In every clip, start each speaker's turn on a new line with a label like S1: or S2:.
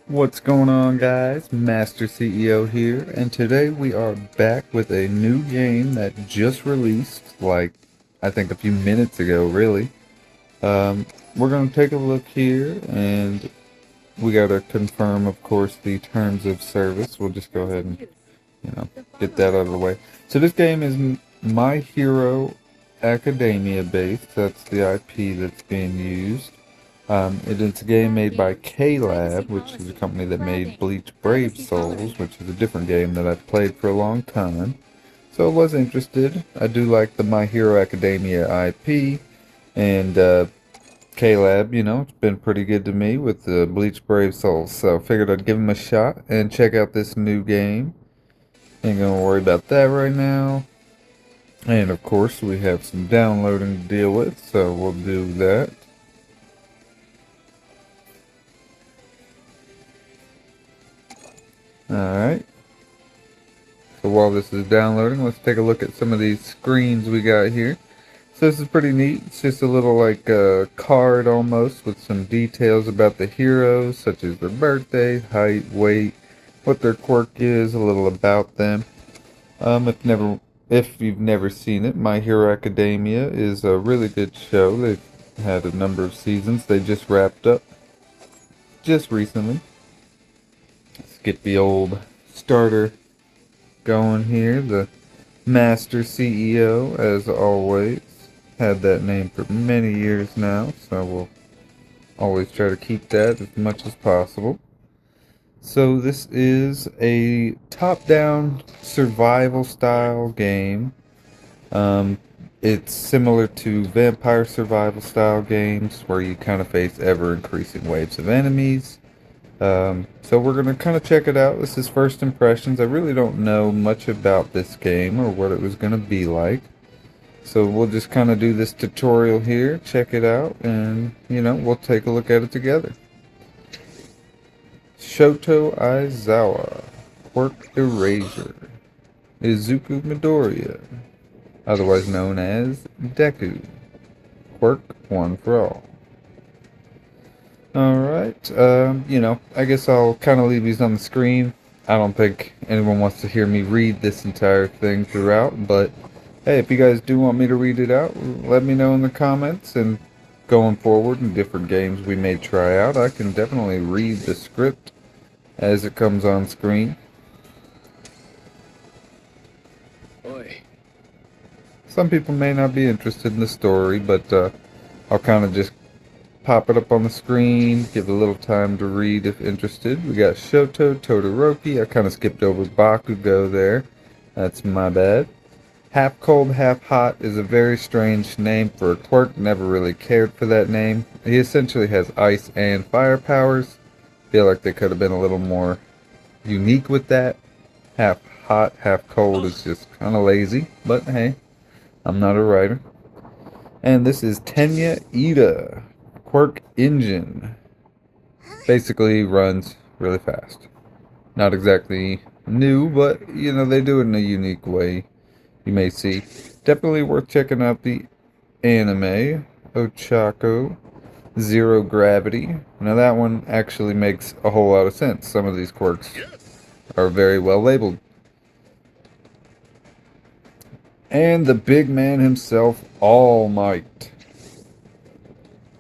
S1: What's going on, guys? Master CEO here, and today we are back with a new game that just released, like, I think a few minutes ago, really. We're going to take a look here, and we got to confirm, of course, the terms of service. We'll just go ahead and, get that out of the way. So this game is My Hero Academia based. That's the IP that's being used. It is a game made by K-Lab, which is a company that made Bleach Brave Souls, which is a different game that I've played for a long time. So I was interested. I do like the My Hero Academia IP, and K-Lab, it's been pretty good to me with the Bleach Brave Souls. So I figured I'd give them a shot and check out this new game. Ain't gonna worry about that right now. And of course, we have some downloading to deal with, so we'll do that. Alright. So while this is downloading, let's take a look at some of these screens we got here. So this is pretty neat. It's just a little like card almost with some details about the heroes, such as their birthday, height, weight, what their quirk is, a little about them. If you've never seen it, My Hero Academia is a really good show. They've had a number of seasons. They just wrapped up just recently. Let's get the old starter going here. The Master CEO, as always. Had that name for many years now, so we'll always try to keep that as much as possible. So this is a top-down survival style game. It's similar to vampire survival style games where you kind of face ever-increasing waves of enemies. So we're going to kind of check it out. This is first impressions. I really don't know much about this game or what it was going to be like. So we'll just kind of do this tutorial here, check it out, and, we'll take a look at it together. Shoto Aizawa, Quirk Erasure, Izuku Midoriya, otherwise known as Deku, Quirk One for All. Alright, I guess I'll kind of leave these on the screen. I don't think anyone wants to hear me read this entire thing throughout, but hey, if you guys do want me to read it out, let me know in the comments, and going forward in different games we may try out, I can definitely read the script as it comes on screen.
S2: Oi.
S1: Some people may not be interested in the story, but I'll kind of just pop it up on the screen, give a little time to read if interested. We got Shoto Todoroki. I kind of skipped over Bakugo there. That's my bad. Half cold, half hot is a very strange name for a quirk. Never really cared for that name. He essentially has ice and fire powers. Feel like they could have been a little more unique with that. Half hot, half cold is just kind of lazy. But hey, I'm not a writer. And this is Tenya Ida. Quirk Engine. Basically runs really fast. Not exactly new, but they do it in a unique way. You may see. Definitely worth checking out the anime. Ochako. Zero Gravity. Now that one actually makes a whole lot of sense. Some of these quirks are very well labeled. And the big man himself, All Might.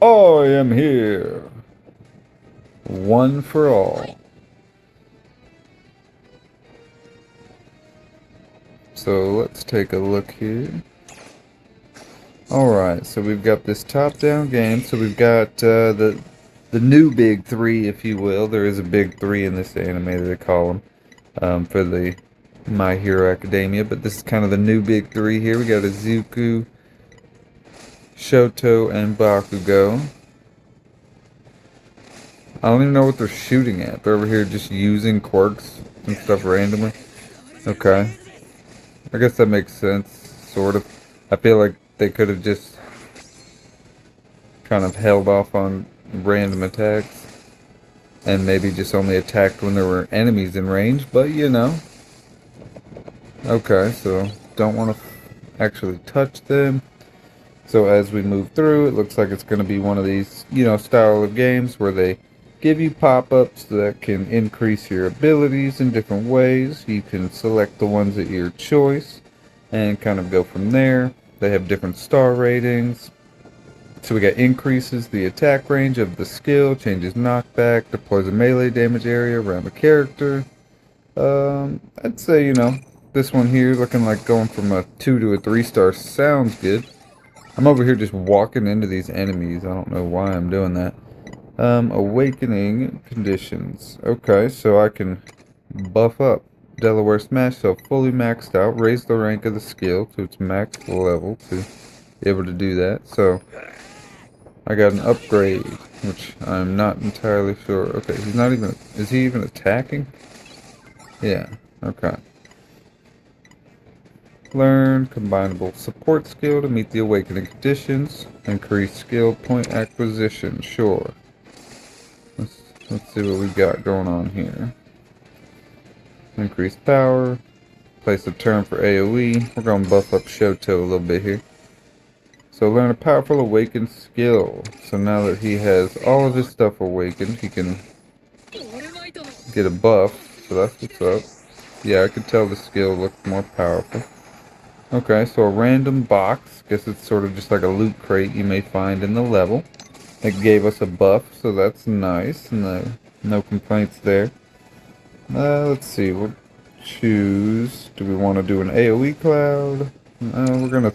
S1: I am here. One for all. So let's take a look here. Alright, so we've got this top-down game. So we've got the new big three, if you will. There is a big three in this anime, they call them, for the My Hero Academia. But this is kind of the new big three here. We got Izuku, Shoto, and Bakugo. I don't even know what they're shooting at. They're over here just using quirks and stuff randomly. Okay. I guess that makes sense, sort of. I feel like they could have just kind of held off on random attacks and maybe just only attacked when there were enemies in range, but Okay, so don't want to actually touch them. So as we move through, it looks like it's going to be one of these, style of games where they give you pop-ups that can increase your abilities in different ways. You can select the ones at your choice and kind of go from there. They have different star ratings. So we got increases the attack range of the skill, changes knockback, deploys a melee damage area around the character. I'd say, this one here looking like going from a 2 to a 3-star sounds good. I'm over here just walking into these enemies. I don't know why I'm doing that. Awakening conditions. Okay, so I can buff up Delaware Smash, so fully maxed out. Raise the rank of the skill to its max level to be able to do that. So I got an upgrade, which I'm not entirely sure. Okay, he's not even... Is he even attacking? Yeah, okay. Learn combinable support skill to meet the awakening conditions. Increase skill point acquisition, sure. Let's see what we got going on here. Increase power. Place a turn for AoE. We're going to buff up Shoto a little bit here. So learn a powerful awakened skill. So now that he has all of his stuff awakened, he can get a buff. So that's what's up. Yeah, I could tell the skill looked more powerful. Okay, so a random box. Guess it's sort of just like a loot crate you may find in the level. It gave us a buff, so that's nice. No complaints there. Let's see. We'll choose. Do we want to do an AoE cloud? We're going to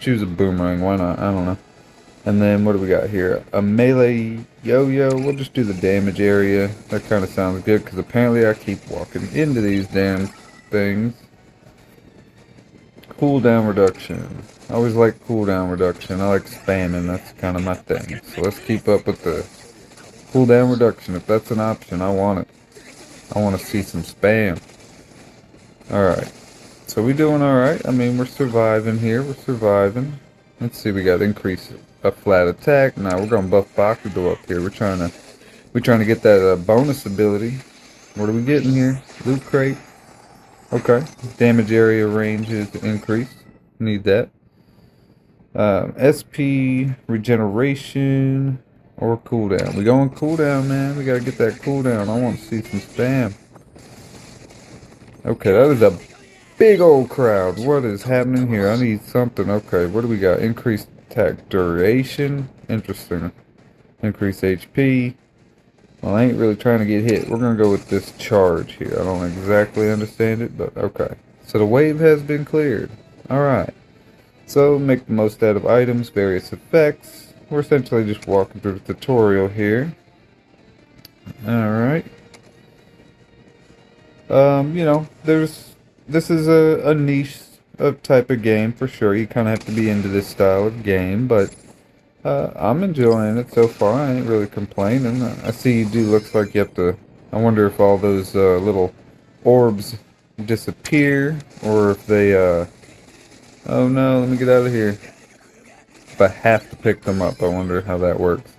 S1: choose a boomerang. Why not? I don't know. And then what do we got here? A melee yo-yo. We'll just do the damage area. That kind of sounds good because apparently I keep walking into these damn things. Cooldown reduction. I always like cooldown reduction. I like spamming. That's kind of my thing. So let's keep up with the cooldown reduction. If that's an option, I want it. I want to see some spam. Alright. So we doing alright. I mean, we're surviving here. We're surviving. Let's see. We got increase a flat attack. Now we're going to buff Bakugo up here. We're trying to get that bonus ability. What are we getting here? Loot crate. Okay. Damage area range is increased. Need that. SP regeneration or cooldown. We going cooldown, man. We gotta get that cooldown. I want to see some spam. Okay, that is a big old crowd. What is happening here? I need something. Okay, what do we got? Increased attack duration. Interesting. Increased HP. Well, I ain't really trying to get hit. We're gonna go with this charge here. I don't exactly understand it, but okay. So the wave has been cleared. Alright. So, make the most out of items, various effects. We're essentially just walking through the tutorial here. Alright. This is a niche type of game for sure. You kind of have to be into this style of game, but I'm enjoying it so far. I ain't really complaining. I see you do looks like you have to... I wonder if all those little orbs disappear, or if they... Oh no, let me get out of here. If I have to pick them up, I wonder how that works.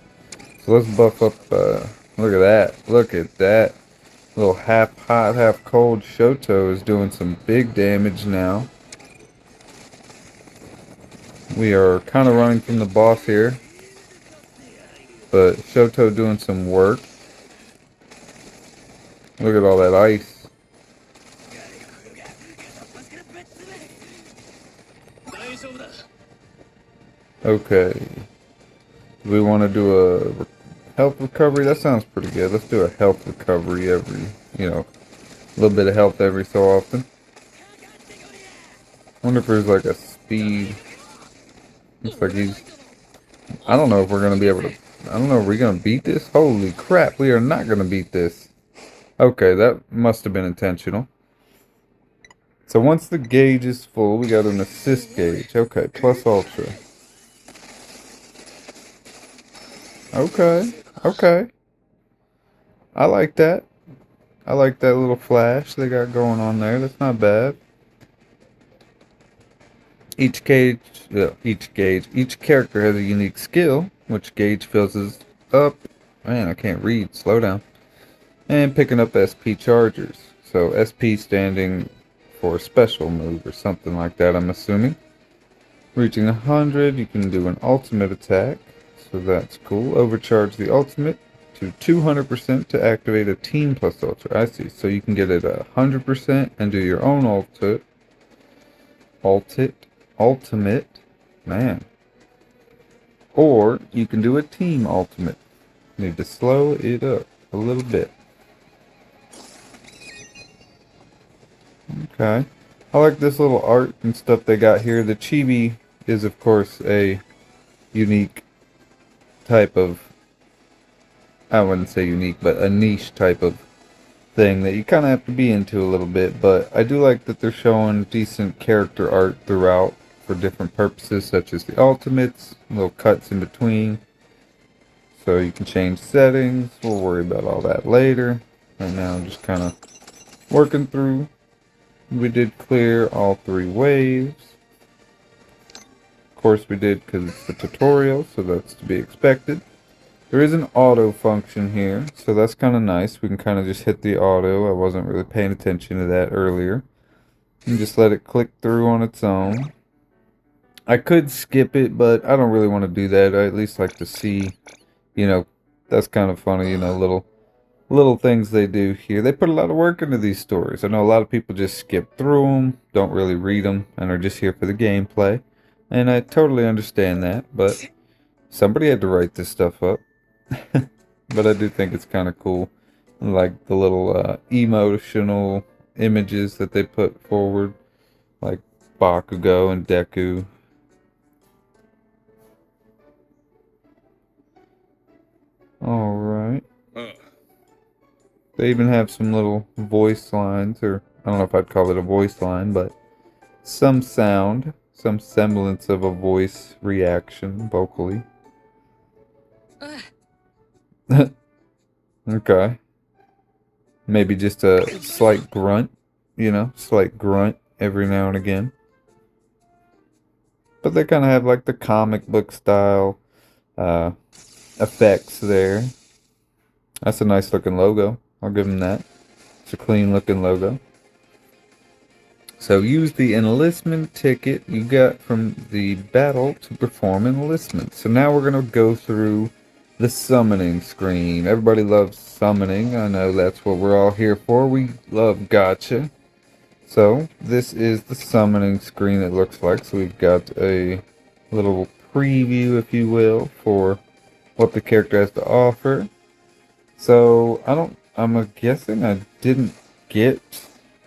S1: So let's buff up, look at that. Look at that. Little half hot, half cold Shoto is doing some big damage now. We are kind of running from the boss here. But Shoto doing some work. Look at all that ice. Okay. Do we want to do a health recovery? That sounds pretty good. Let's do a health recovery every, a little bit of health every so often. Wonder if there's like a speed. Looks like he's... I don't know if we're going to be able to... I don't know, are we going to beat this? Holy crap, we are not going to beat this. Okay, that must have been intentional. So once the gauge is full, we got an assist gauge. Okay, plus ultra. Okay, okay. I like that. I like that little flash they got going on there. That's not bad. Each character has a unique skill, which gauge fills us up. Man, I can't read. Slow down. And picking up SP chargers. So SP standing for a special move or something like that, I'm assuming. Reaching 100, you can do an ultimate attack. So that's cool. Overcharge the ultimate to 200% to activate a Team Plus Ultra. I see. So you can get it 100% and do your own ultimate, man. Or you can do a team ultimate. Need to slow it up a little bit. Okay. I like this little art and stuff they got here. The chibi is, of course, a unique type of, I wouldn't say unique, but a niche type of thing that you kind of have to be into a little bit. But I do like that they're showing decent character art throughout for different purposes, such as the ultimates, little cuts in between. So you can change settings. We'll worry about all that later. Right now I'm just kind of working through. We did clear all 3 waves. Of course we did because it's the tutorial, so that's to be expected. There is an auto function here, so that's kind of nice. We can kind of just hit the auto. I wasn't really paying attention to that earlier. And just let it click through on its own. I could skip it, but I don't really want to do that. I at least like to see, you know, that's kind of funny, you know, little things they do here. They put a lot of work into these stories. I know a lot of people just skip through them, don't really read them, and are just here for the gameplay. And I totally understand that, but somebody had to write this stuff up. But I do think it's kind of cool. Like the little emotional images that they put forward, like Bakugo and Deku. Alright. They even have some little voice lines, or I don't know if I'd call it a voice line, but some sound, some semblance of a voice reaction vocally. Okay. Maybe just a slight grunt, you know, slight grunt every now and again. But they kind of have like the comic book style effects there. That's a nice looking logo. I'll give them that. It's a clean looking logo. So use the enlistment ticket you got from the battle to perform enlistment. So now we're going to go through the summoning screen. Everybody loves summoning. I know that's what we're all here for. We love gacha. So this is the summoning screen, it looks like. So we've got a little preview, if you will, for what the character has to offer. So I'm guessing I didn't get,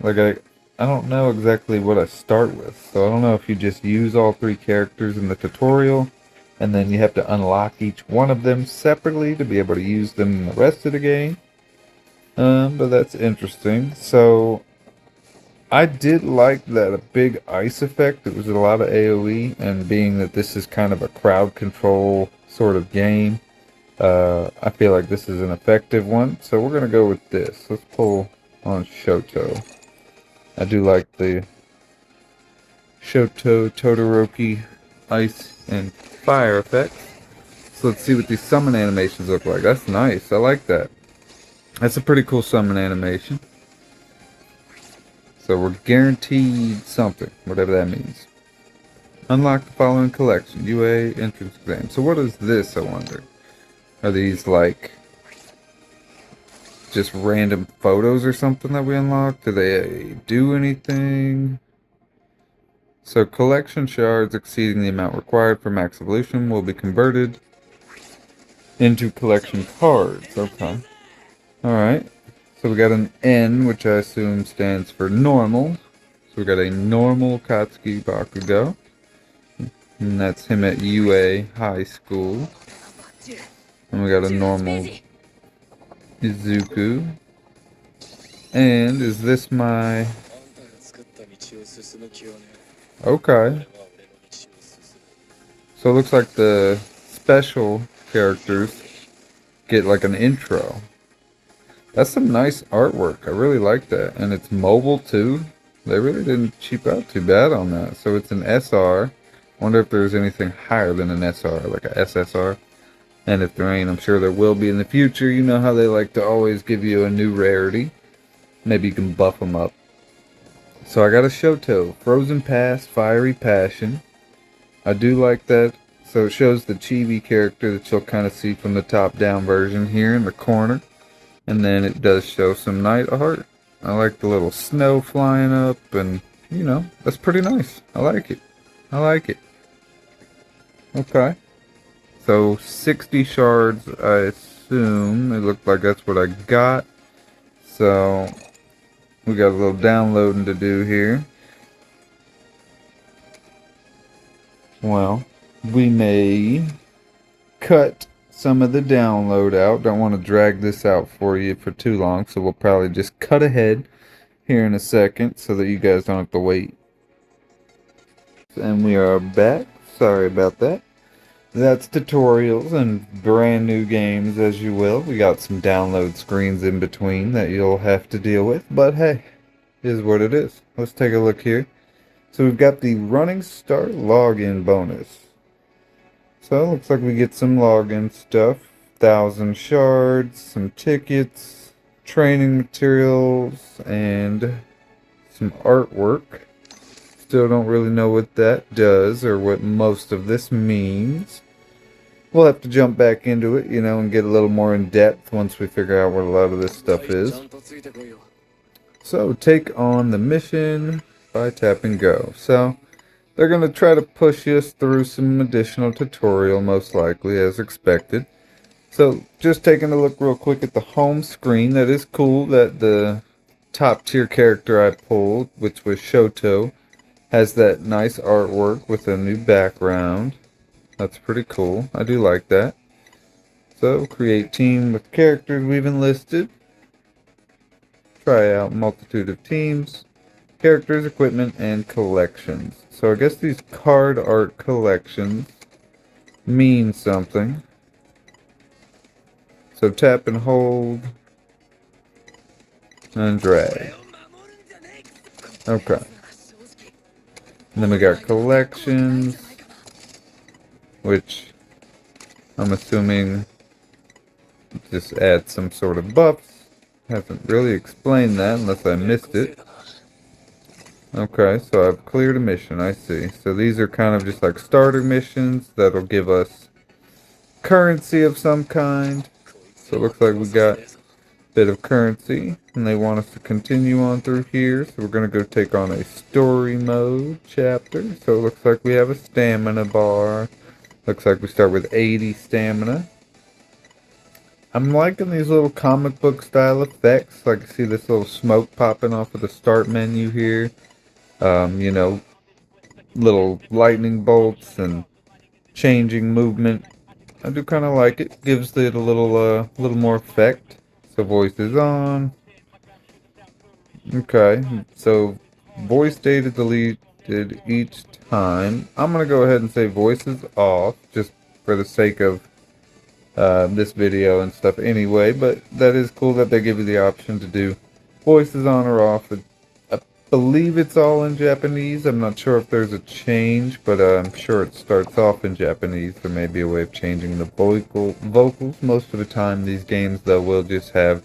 S1: like I don't know exactly what I start with. So I don't know if you just use all 3 characters in the tutorial, and then you have to unlock each one of them separately to be able to use them in the rest of the game. But that's interesting. So I did like that a big ice effect. It was a lot of AoE, and being that this is kind of a crowd control sort of game, I feel like this is an effective one. So we're going to go with this. Let's pull on Shoto. I do like the Shoto Todoroki ice and fire effect. So let's see what these summon animations look like. That's nice. I like that. That's a pretty cool summon animation. So we're guaranteed something, whatever that means. Unlock the following collection. UA entrance exam. So what is this, I wonder? Are these like just random photos or something that we unlock? Do they do anything? So collection shards exceeding the amount required for max evolution will be converted into collection cards. Okay. Alright. So we got an N, which I assume stands for normal. So we got a normal Katsuki Bakugo. And that's him at UA High School. And we got a normal Izuku. And is this my... Okay. So it looks like the special characters get like an intro. That's some nice artwork. I really like that. And it's mobile too. They really didn't cheap out too bad on that. So it's an SR. Wonder if there's anything higher than an SR, like a SSR. And if there ain't, I'm sure there will be in the future. You know how they like to always give you a new rarity. Maybe you can buff them up. So I got a Shoto. Frozen Past, Fiery Passion. I do like that So it shows the chibi character that you'll kind of see from the top down version here in the corner. And then it does show some night art. I like the little snow flying up, and you know, that's pretty nice. I like it. I like it. Okay. So 60 shards, I assume. It looked like that's what I got. So we got a little downloading to do here. Well, we may cut some of the download out. Don't want to drag this out for you for too long, so we'll probably just cut ahead here in a second so that you guys don't have to wait. And we are back. Sorry about that. That's tutorials and brand new games, as you will. We got some download screens in between that you'll have to deal with, but hey, it is what it is. Let's take a look here. So we've got the Running Start login bonus. So it looks like we get some login stuff. 1,000 shards, some tickets, training materials, and some artwork. Still don't really know what that does or what most of this means. We'll have to jump back into it, you know, and get a little more in depth once we figure out what a lot of this stuff is. So take on the mission by tap and go. So they're going to try to push us through some additional tutorial, most likely, as expected. So just taking a look real quick at the home screen. That is cool that the top tier character I pulled, which was Shoto, has that nice artwork with a new background. That's pretty cool. I do like that. So create team with characters we've enlisted. Try out multitude of teams. Characters, equipment, and collections. So I guess these card art collections mean something. So tap and hold and drag. Okay. And then we got collections, which I'm assuming just add some sort of buffs. Hasn't really explained that unless I missed it. Okay, so I've cleared a mission, I see. So these are kind of just like starter missions that'll give us currency of some kind. So it looks like we got a bit of currency, and they want us to continue on through here. So we're going to go take on a story mode chapter. So it looks like we have a stamina bar. Looks like we start with 80 stamina. I'm liking these little comic book style effects. Like, you see this little smoke popping off of the start menu here. You know, little lightning bolts and changing movement. I do kind of like it. Gives it a little more effect. So voice is on. Okay, so voice data deleted each time. I'm gonna go ahead and say voice is off, just for the sake of this video and stuff anyway. But that is cool that they give you the option to do voices on or off. I believe it's all in Japanese. I'm not sure if there's a change, but I'm sure it starts off in Japanese. There may be a way of changing the vocals. Most of the time, these games, though, will just have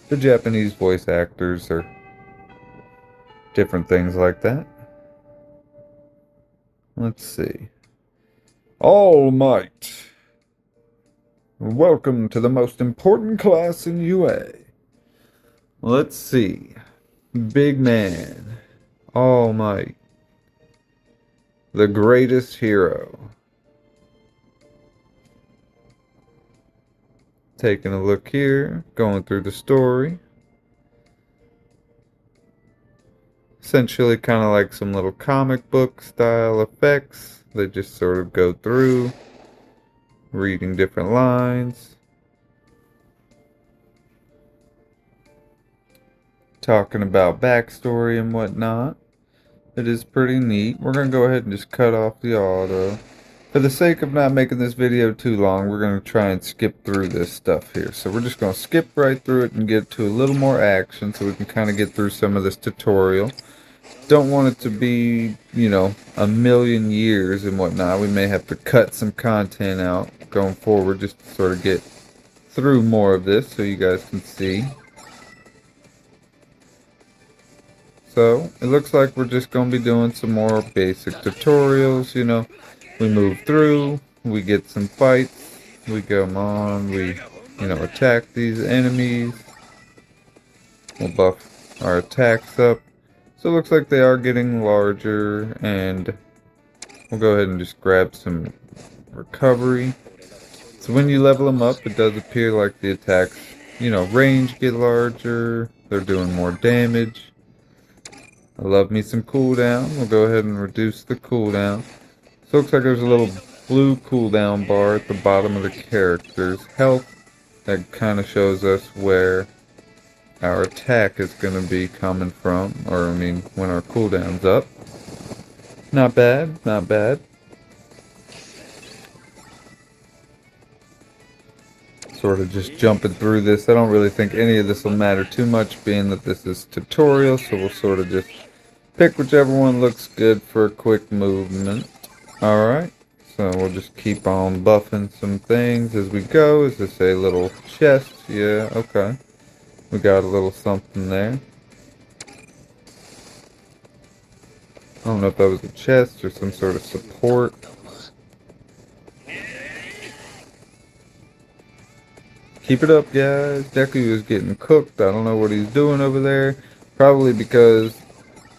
S1: the Japanese voice actors or different things like that. Let's see. All Might. Welcome to the most important class in UA. Let's see. Big man. All Might. The greatest hero. Taking a look here. Going through the story. Essentially kind of like some little comic book style effects. They just sort of go through. Reading different lines. Talking about backstory and whatnot. It is pretty neat. We're going to go ahead and just cut off the auto. For the sake of not making this video too long, we're going to try and skip through this stuff here. So we're just going to skip right through it and get to a little more action so we can kind of get through some of this tutorial. Don't want it to be, you know, a million years and whatnot. We may have to cut some content out going forward just to sort of get through more of this so you guys can see. So it looks like we're just going to be doing some more basic tutorials, you know. We move through, we get some fights. We go on, we, attack these enemies. We'll buff our attacks up. So it looks like they are getting larger, and we'll go ahead and just grab some recovery. So when you level them up, it does appear like the attacks, range get larger. They're doing more damage. I love me some cooldown. We'll go ahead and reduce the cooldown. So it looks like there's a little blue cooldown bar at the bottom of the character's health. That kind of shows us where our attack is going to be coming from. Or, when our cooldown's up. Not bad, not bad. Sort of just jumping through this. I don't really think any of this will matter too much, being that this is tutorial, so we'll sort of just pick whichever one looks good for a quick movement. Alright, so we'll just keep on buffing some things as we go. Is this a little chest? Yeah, okay. We got a little something there. I don't know if that was a chest or some sort of support. Keep it up, guys. Deku is getting cooked. I don't know what he's doing over there. Probably because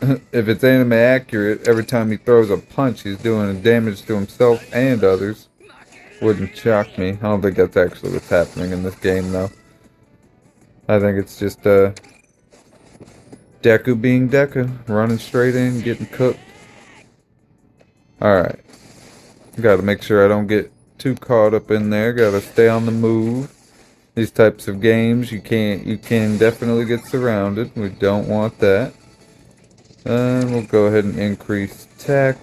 S1: if it's anime accurate, every time he throws a punch, he's doing damage to himself and others. Wouldn't shock me. I don't think that's actually what's happening in this game, though. I think it's just Deku being Deku. Running straight in, getting cooked. Alright. Gotta make sure I don't get too caught up in there. Gotta stay on the move. These types of games, you can definitely get surrounded. We don't want that. And we'll go ahead and increase attack.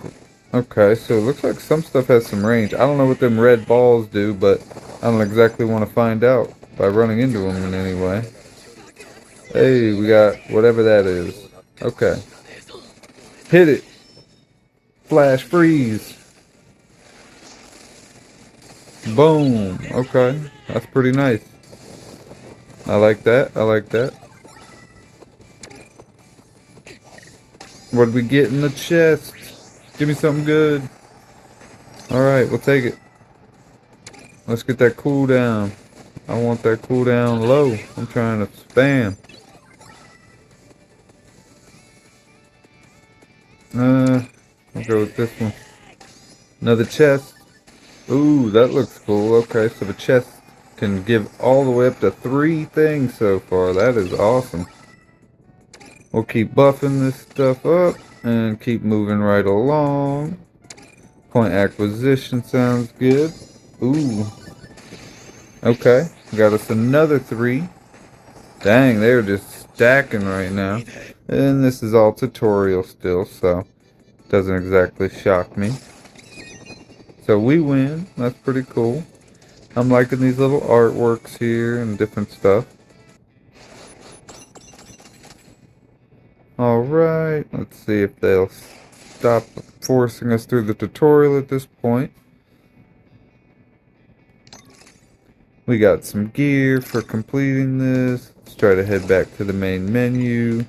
S1: Okay, so it looks like some stuff has some range. I don't know what them red balls do, but I don't exactly want to find out by running into them in any way. Hey, we got whatever that is. Okay. Hit it. Flash freeze. Boom. Okay, that's pretty nice. I like that. I like that. What did we get in the chest? Give me something good. Alright, we'll take it. Let's get that cooldown. I want that cooldown low. I'm trying to spam. I'll go with this one. Another chest. Ooh, that looks cool. Okay, so the chest can give all the way up to 3 things so far. That is awesome. We'll keep buffing this stuff up and keep moving right along. Point acquisition sounds good. Ooh. Okay, got us another 3. Dang, they're just stacking right now. And this is all tutorial still, so doesn't exactly shock me. So we win. That's pretty cool. I'm liking these little artworks here and different stuff. Alright, let's see if they'll stop forcing us through the tutorial at this point. We got some gear for completing this. Let's try to head back to the main menu.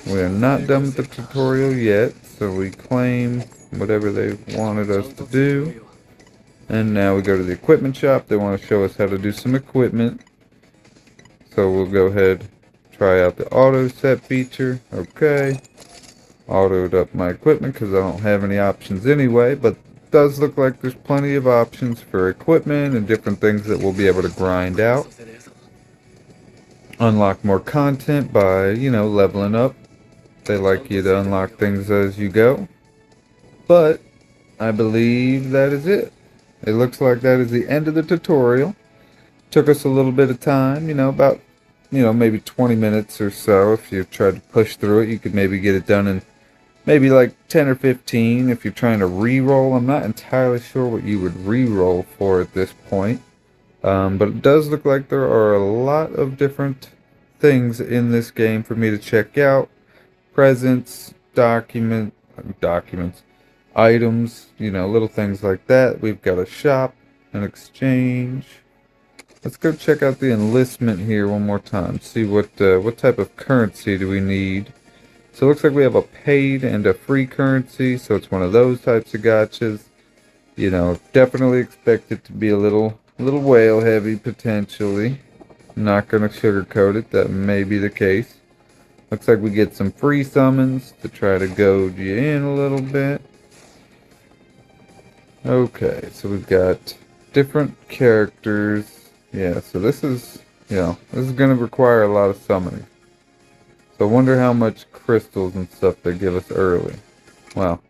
S1: We are not done with the tutorial yet, so we claim whatever they wanted us to do. And now we go to the equipment shop. They want to show us how to do some equipment. So we'll go ahead, try out the auto set feature. Okay. Autoed up my equipment because I don't have any options anyway. But it does look like there's plenty of options for equipment and different things that we'll be able to grind out. Unlock more content by, leveling up. They like you to unlock things as you go. But I believe that is it. It looks like that is the end of the tutorial. Took us a little bit of time, about, maybe 20 minutes or so. If you tried to push through it, you could maybe get it done in maybe like 10 or 15 if you're trying to re-roll. I'm not entirely sure what you would re-roll for at this point. But it does look like there are a lot of different things in this game for me to check out. Presents, documents, items, little things like that. We've got a shop, an exchange. Let's go check out the enlistment here one more time. See what type of currency do we need. So it looks like we have a paid and a free currency. So it's one of those types of gotchas. You know, definitely expect it to be a little whale heavy potentially. Not gonna sugarcoat it, that may be the case. Looks like we get some free summons to try to goad you in a little bit. Okay, so we've got different characters. Yeah, so this is, this is going to require a lot of summoning. So I wonder how much crystals and stuff they give us early. Well,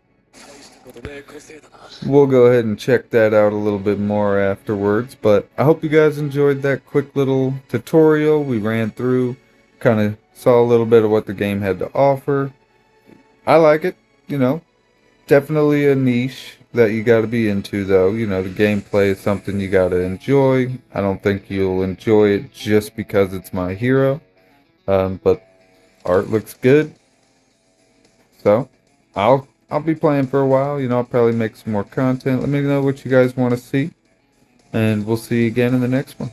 S1: we'll go ahead and check that out a little bit more afterwards. But I hope you guys enjoyed that quick little tutorial we ran through. Kind of saw a little bit of what the game had to offer. I like it, definitely a niche that you got to be into, though. The gameplay is something you got to enjoy. I don't think you'll enjoy it just because it's My Hero. But art looks good. So I'll be playing for a while. I'll probably make some more content. Let me know what you guys want to see. And we'll see you again in the next one.